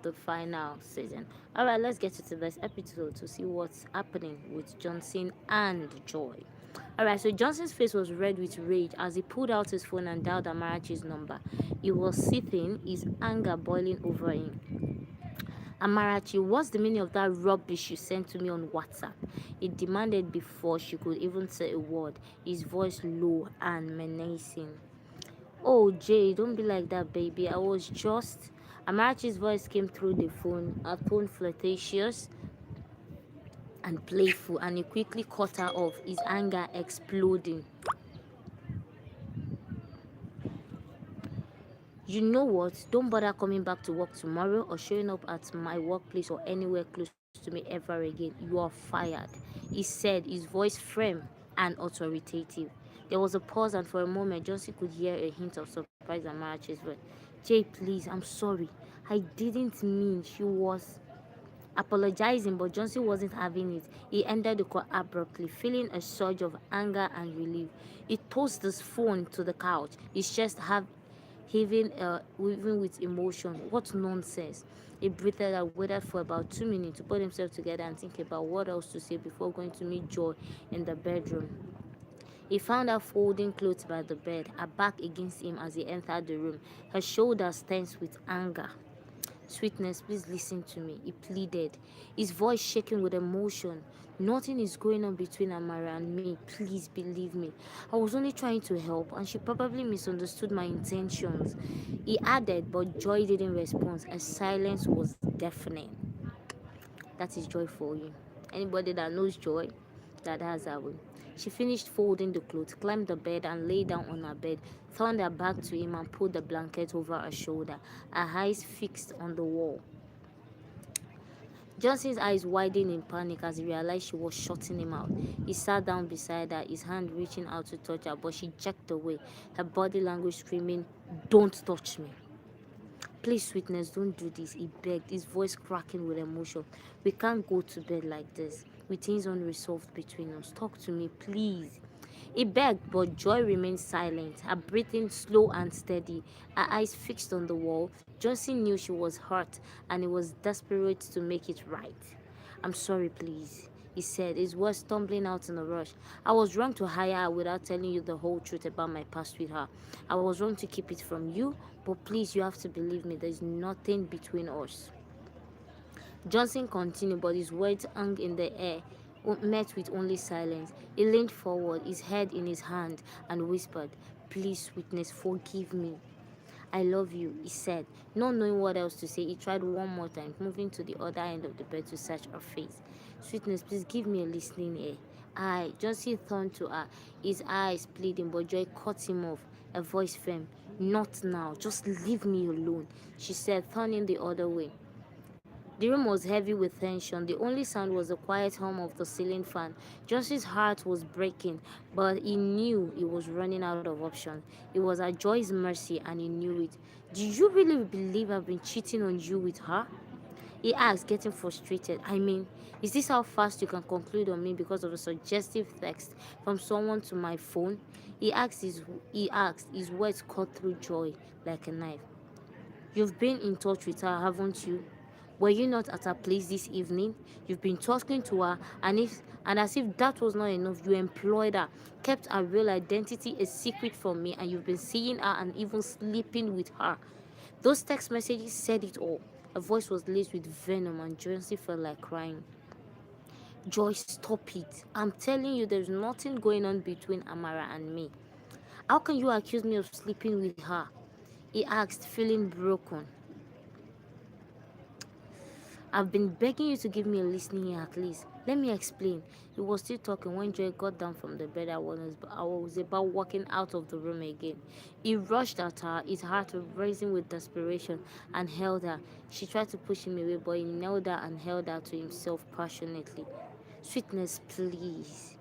the final season. All right, let's get into this episode to see what's happening with Johnson and Joy. All right, so Johnson's face was red with rage as he pulled out his phone and dialed Amarachi's number. He was seething, his anger boiling over him. Amarachi, what's the meaning of that rubbish you sent to me on WhatsApp? He demanded before she could even say a word, his voice low and menacing. Oh, Jay, don't be like that, baby. I was just. Amarachi's voice came through the phone, a tone flirtatious and playful, and he quickly cut her off, his anger exploding. You know what? Don't bother coming back to work tomorrow or showing up at my workplace or anywhere close to me ever again. You are fired. He said, his voice firm and authoritative. There was a pause, and for a moment, Josie could hear a hint of surprise in Marachi's voice. Jay, please, I'm sorry. I didn't mean. She was apologizing, but Johnson wasn't having it. He ended the call abruptly, feeling a surge of anger and relief. He tossed his phone to the couch, his chest heaving with emotion. What nonsense! He breathed and waited for about 2 minutes to put himself together and think about what else to say before going to meet Joy in the bedroom. He found her folding clothes by the bed, her back against him as he entered the room, her shoulders tense with anger. Sweetness, please listen to me, he pleaded, his voice shaking with emotion. Nothing is going on between Amara and me. Please believe me. I was only trying to help, and she probably misunderstood my intentions. He added, but Joy didn't respond. Her silence was deafening. That is Joy for you. Anybody that knows Joy, that has her way. She finished folding the clothes, climbed the bed, and lay down on her bed, turned her back to him, and pulled the blanket over her shoulder, her eyes fixed on the wall. Johnson's eyes widened in panic as he realized she was shutting him out. He sat down beside her, his hand reaching out to touch her, but she jerked away, her body language screaming, "Don't touch me." Please, Sweetness, don't do this, he begged, his voice cracking with emotion. We can't go to bed like this, with things unresolved between us. Talk to me, please. He begged, but Joy remained silent, her breathing slow and steady, her eyes fixed on the wall. Johnson knew she was hurt, and he was desperate to make it right. I'm sorry, please, he said, his words stumbling out in a rush. I was wrong to hire her without telling you the whole truth about my past with her. I was wrong to keep it from you, but please, you have to believe me, there's nothing between us. Johnson continued, but his words hung in the air, met with only silence. He leaned forward, his head in his hand, and whispered, "Please, Sweetness, forgive me." "I love you," he said. Not knowing what else to say, he tried one more time, moving to the other end of the bed to search her face. "Sweetness, please give me a listening ear." Johnson turned to her, his eyes pleading, but Joy cut him off, her voice firm. "Not now, just leave me alone," she said, turning the other way. The room was heavy with tension. The only sound was the quiet hum of the ceiling fan. Johnson's heart was breaking, but he knew he was running out of options. It was at Joy's mercy, and he knew it. "Do you really believe I've been cheating on you with her?" he asked, getting frustrated. "I mean, is this how fast you can conclude on me because of a suggestive text from someone to my phone?" He asked, his words cut through Joy like a knife. "You've been in touch with her, haven't you? Were you not at her place this evening? You've been talking to her, and as if that was not enough, you employed her, kept her real identity a secret from me, and you've been seeing her and even sleeping with her." Those text messages said it all. Her voice was laced with venom, and Jonesy felt like crying. "Joy, stop it. I'm telling you, there's nothing going on between Amara and me." "How can you accuse me of sleeping with her?" he asked, feeling broken. "I've been begging you to give me a listening ear at least. Let me explain." He was still talking when Joy got down from the bed. I was about walking out of the room again. He rushed at her, his heart racing with desperation, and held her. She tried to push him away, but he knelt her and held her to himself passionately. "Sweetness, please."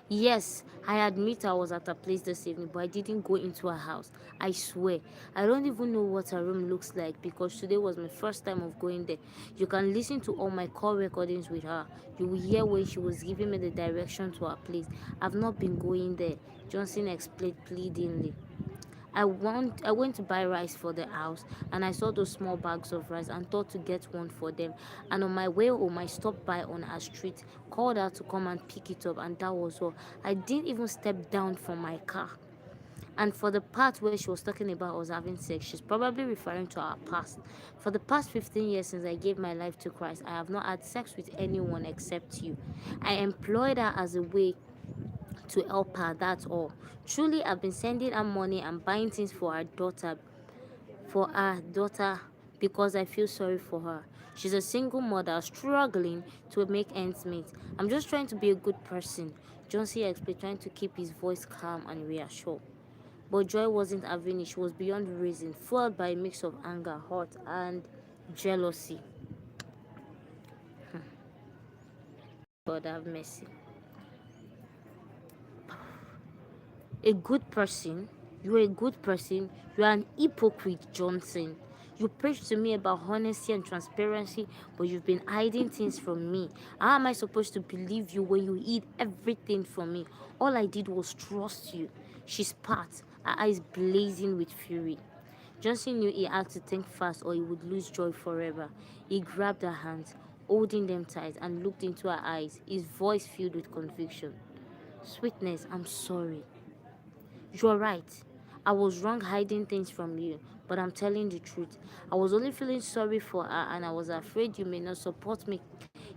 "Yes, I admit I was at her place this evening, but I didn't go into her house. I swear. I don't even know what her room looks like because today was my first time of going there. You can listen to all my call recordings with her. You will hear when she was giving me the direction to her place. I've not been going there," Johnson explained pleadingly. I went to buy rice for the house, and I saw those small bags of rice and thought to get one for them. And on my way home, I stopped by on her street, called her to come and pick it up, and that was all. I didn't even step down from my car. And for the part where she was talking about us having sex, she's probably referring to our past. For the past 15 years since I gave my life to Christ, I have not had sex with anyone except you. I employed her as a way to help her, that's all. Truly, I've been sending her money and buying things for our daughter because I feel sorry for her. She's a single mother struggling to make ends meet. I'm just trying to be a good person. Johnson explained, trying to keep his voice calm and reassured. But Joy wasn't having it. She was beyond reason, fueled by a mix of anger, hurt, and jealousy. God have mercy. A good person, you're a good person, you're an hypocrite, Johnson. You preach to me about honesty and transparency, but you've been hiding things from me. How am I supposed to believe you when you hid everything from me? All I did was trust you. She spat, her eyes blazing with fury. Johnson knew he had to think fast or he would lose Joy forever. He grabbed her hands, holding them tight, and looked into her eyes, his voice filled with conviction. Sweetness, I'm sorry. You're right. I was wrong hiding things from you, but I'm telling the truth. I was only feeling sorry for her, and I was afraid you may not support me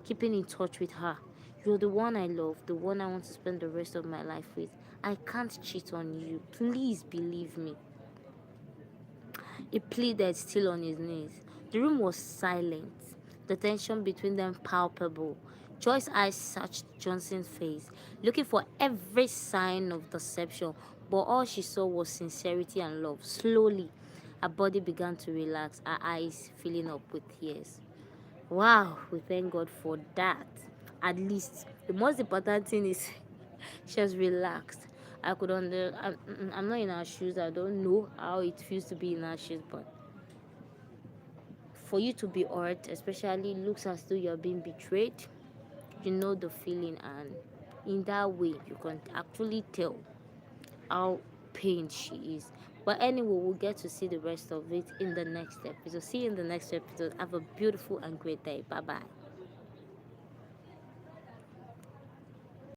keeping in touch with her. You're the one I love, the one I want to spend the rest of my life with. I can't cheat on you. Please believe me. He pleaded, still on his knees. The room was silent, the tension between them palpable. Joy's eyes searched Johnson's face, looking for every sign of deception, but all she saw was sincerity and love. Slowly, her body began to relax, her eyes filling up with tears. Wow, we thank God for that. At least, the most important thing is she has relaxed. I'm not in her shoes. I don't know how it feels to be in her shoes, but for you to be hurt, especially looks as though you're being betrayed, you know the feeling, and in that way, you can actually tell how pained she is. But anyway, we'll get to see the rest of it in the next episode. See you in the next episode. Have a beautiful and great day. Bye bye.